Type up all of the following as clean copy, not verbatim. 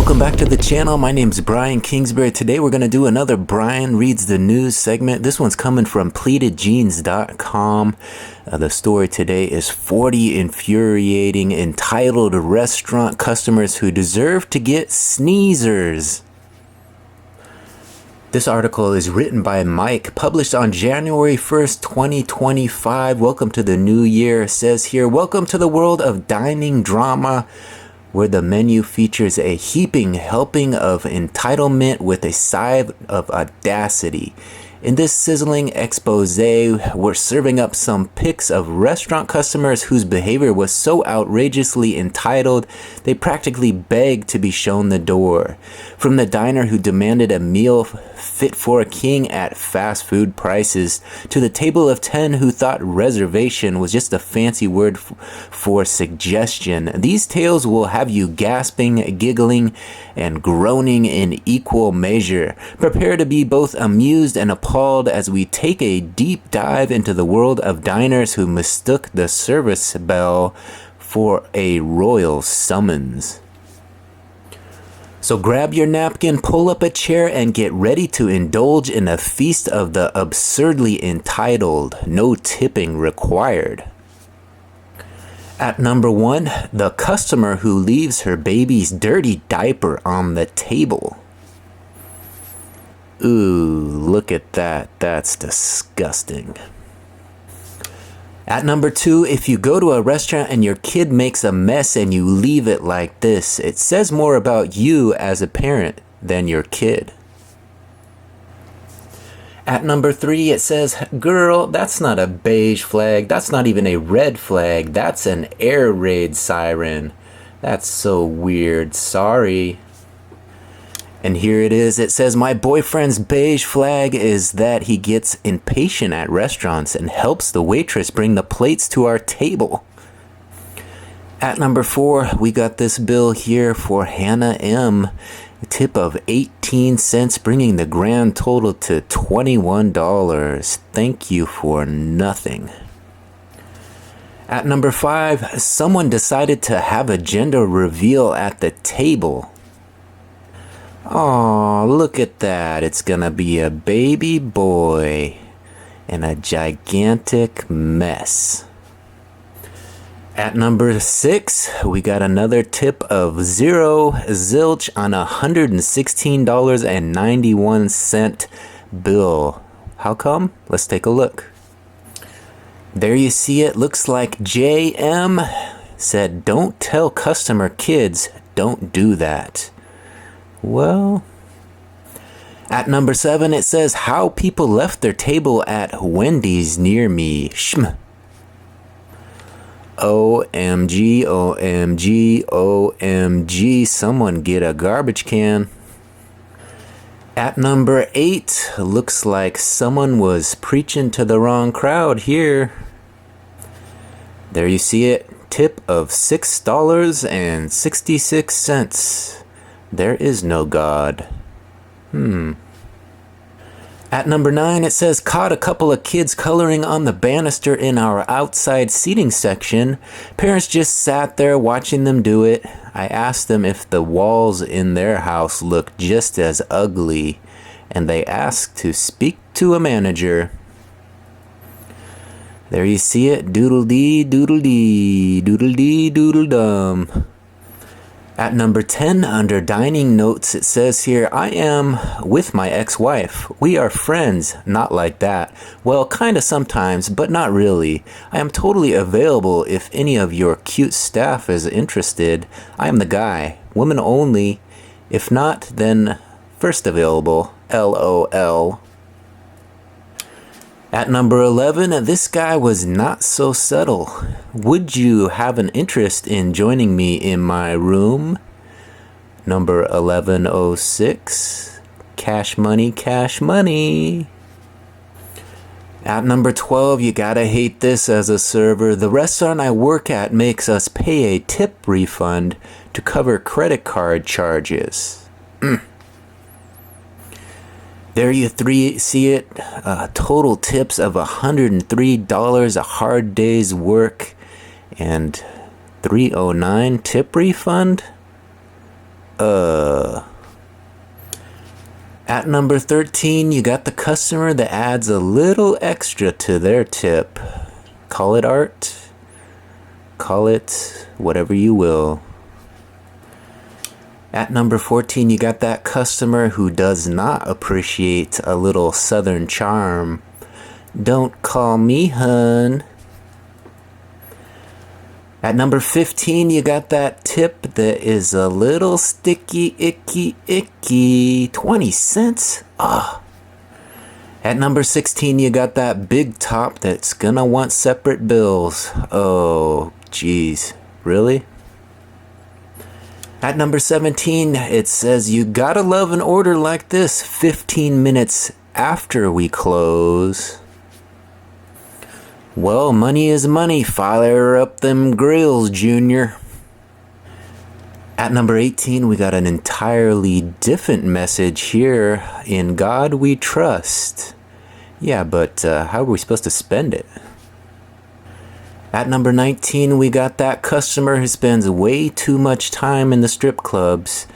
Welcome back to the channel. My name's Brian Kingsbury. Today we're going to do another Brian Reads the News segment. This one's coming from pleatedjeans.com. The story today is 40 infuriating entitled restaurant customers who deserve to get sneezers. This article is written by Mike, published on January 1st, 2025. Welcome to the new year. It says here, welcome to the world of dining drama, where the menu features a heaping helping of entitlement with a side of audacity. In this sizzling expose, we're serving up some pics of restaurant customers whose behavior was so outrageously entitled, they practically begged to be shown the door. From the diner who demanded a meal fit for a king at fast food prices, to the table of 10 who thought reservation was just a fancy word for suggestion. These tales will have you gasping, giggling, and groaning in equal measure. Prepare to be both amused and appalled as we take a deep dive into the world of diners who mistook the service bell for a royal summons. So grab your napkin, pull up a chair, and get ready to indulge in a feast of the absurdly entitled. No tipping required. At number 1, the customer who leaves her baby's dirty diaper on the table. Ooh, look at that. That's disgusting. At number 2, if you go to a restaurant and your kid makes a mess and you leave it like this, it says more about you as a parent than your kid. At number 3, it says, girl, that's not a beige flag. That's not even a red flag. That's an air raid siren. That's so weird. Sorry. And here it is. It says, my boyfriend's beige flag is that he gets impatient at restaurants and helps the waitress bring the plates to our table. At number 4, we got this bill here for Hannah M. A tip of 18 cents, bringing the grand total to $21. Thank you for nothing. At number 5, someone decided to have a gender reveal at the table. Aw, look at that. It's gonna be a baby boy and a gigantic mess. At number 6, we got another tip of 0 zilch on a $116.91 bill. How come? Let's take a look. There you see it. Looks like JM said, don't tell customer kids, don't do that. Well, at number 7, it says how people left their table at Wendy's near me. Shm. OMG, OMG, OMG, someone get a garbage can. At number 8, looks like someone was preaching to the wrong crowd here. There you see it, tip of $6.66. There is no God. At number 9, it says, caught a couple of kids coloring on the banister in our outside seating section. Parents just sat there watching them do it. I asked them if the walls in their house looked just as ugly, and they asked to speak to a manager. There you see it, doodle-dee, doodle-dee, doodle-dee, doodle-dum. At number 10, under dining notes, it says here, I am with my ex-wife. We are friends, not like that. Well, kinda sometimes, but not really. I am totally available if any of your cute staff is interested. I am the guy. Women only. If not, then first available. LOL. At number 11, this guy was not so subtle. Would you have an interest in joining me in my room? Number 1106, cash money, cash money. At number 12, you gotta hate this as a server. The restaurant I work at makes us pay a tip refund to cover credit card charges. There you see it, total tips of $103, a hard day's work, and $309 tip refund? At number 13, you got the customer that adds a little extra to their tip. Call it art. Call it whatever you will. At number 14, you got that customer who does not appreciate a little southern charm. Don't call me hun. At number 15, you got that tip that is a little sticky, icky. 20 cents? Ah. At number 16, you got that big top that's gonna want separate bills. Oh, geez. Really? At number 17, it says you gotta love an order like this 15 minutes after we close. Well, money is money. Fire up them grills, Junior. At number 18, we got an entirely different message here. In God we trust. Yeah, but how are we supposed to spend it? At number 19, we got that customer who spends way too much time in the strip clubs.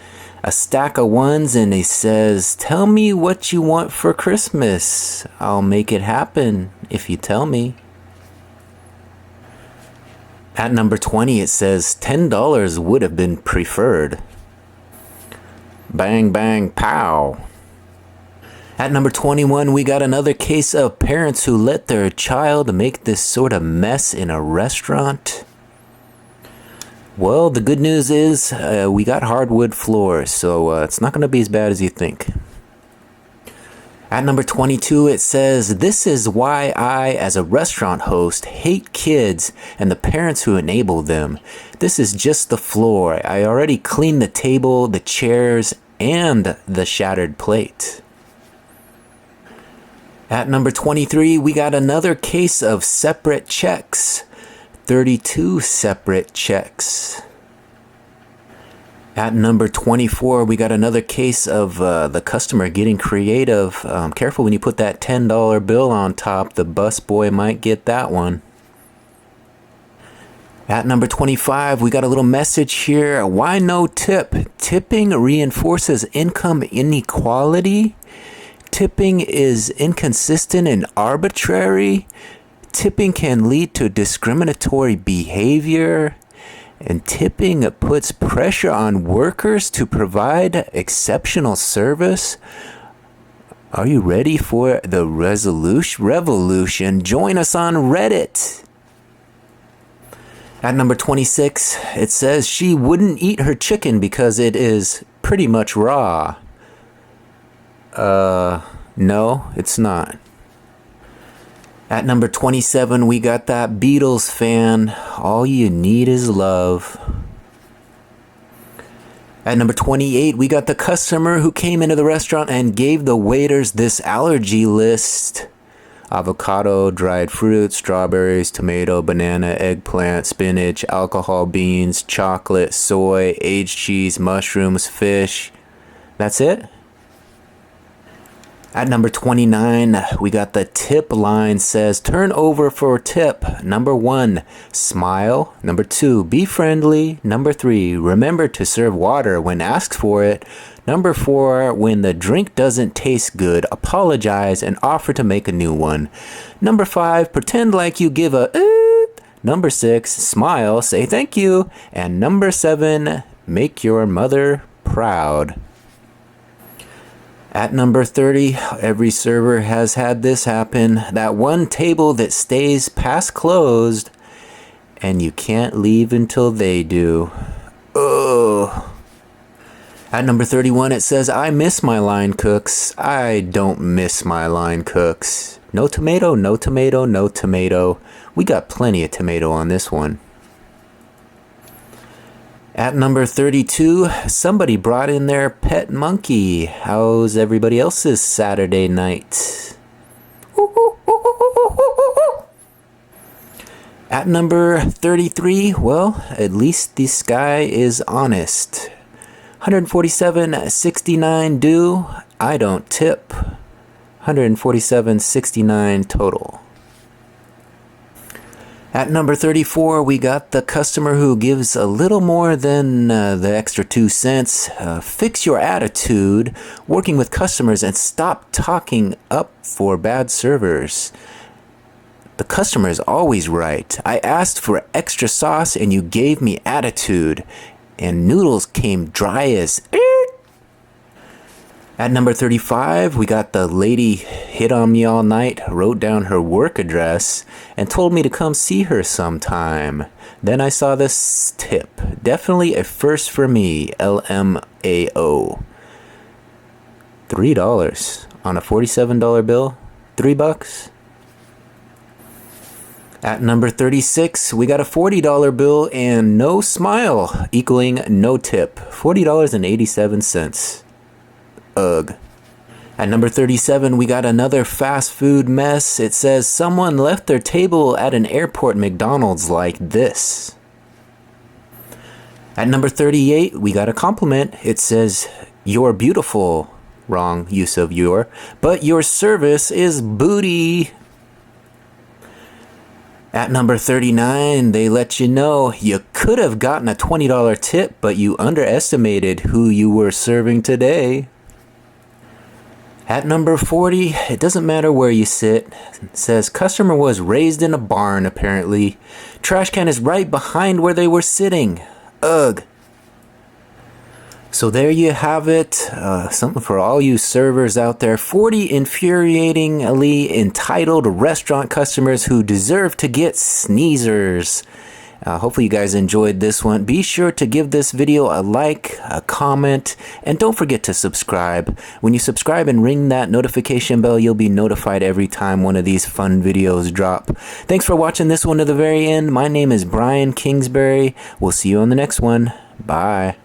A stack of ones, and he says, tell me what you want for Christmas. I'll make it happen if you tell me. At number 20, it says $10 would have been preferred. Bang, bang, pow. At number 21, we got another case of parents who let their child make this sort of mess in a restaurant. Well, the good news is we got hardwood floors, so it's not going to be as bad as you think. At number 22, it says, this is why I, as a restaurant host, hate kids and the parents who enable them. This is just the floor. I already cleaned the table, the chairs, and the shattered plate. At number 23, we got another case of separate checks. 32 separate checks. At number 24, we got another case of the customer getting creative. Careful when you put that $10 bill on top. The busboy might get that one. At number 25, we got a little message here. Why no tip? Tipping reinforces income inequality. Tipping is inconsistent and arbitrary. Tipping can lead to discriminatory behavior. And tipping puts pressure on workers to provide exceptional service. Are you ready for the revolution? Join us on Reddit. At number 26, it says she wouldn't eat her chicken because it is pretty much raw. No, it's not. At number 27, we got that Beatles fan. All you need is love. At number 28, we got the customer who came into the restaurant and gave the waiters this allergy list. Avocado, dried fruit, strawberries, tomato, banana, eggplant, spinach, alcohol, beans, chocolate, soy, aged cheese, mushrooms, fish. That's it? At number 29, we got the tip line says, turn over for tip. Number 1, smile. Number 2, be friendly. Number 3, remember to serve water when asked for it. Number 4, when the drink doesn't taste good, apologize and offer to make a new one. Number 5, pretend like you give a Number 6, smile, say thank you. And number 7, make your mother proud. At number 30, every server has had this happen. That one table that stays past closed and you can't leave until they do. Ugh. At number 31, it says, I miss my line cooks. I don't miss my line cooks. No tomato, no tomato, no tomato. We got plenty of tomato on this one. At number 32, somebody brought in their pet monkey. How's everybody else's Saturday night? At number 33, well, at least this guy is honest. 147.69 due. I don't tip. 147.69 total. At number 34, we got the customer who gives a little more than the extra 2 cents. Fix your attitude working with customers and stop talking up for bad servers. The customer is always right. I asked for extra sauce and you gave me attitude. And noodles came dry as... At number 35, we got the lady hit on me all night, wrote down her work address, and told me to come see her sometime. Then I saw this tip. Definitely a first for me, LMAO. $3 on a $47 bill? $3? At number 36, we got a $40 bill and no smile, equaling no tip. $40.87. Ugh. At number 37, we got another fast food mess. It says someone left their table at an airport McDonald's like this. At number 38, we got a compliment. It says, "You're beautiful." Wrong use of your. But your service is booty. At number 39, they let you know you could have gotten a $20 tip, but you underestimated who you were serving today. At number 40, it doesn't matter where you sit. It says customer was raised in a barn, apparently. Trash can is right behind where they were sitting. Ugh. So there you have it. Something for all you servers out there. 40 infuriatingly entitled restaurant customers who deserve to get sneezers. Hopefully you guys enjoyed this one. Be sure to give this video a like, a comment, and don't forget to subscribe. When you subscribe and ring that notification bell, you'll be notified every time one of these fun videos drop. Thanks for watching this one to the very end. My name is Brian Kingsbury. We'll see you on the next one. Bye.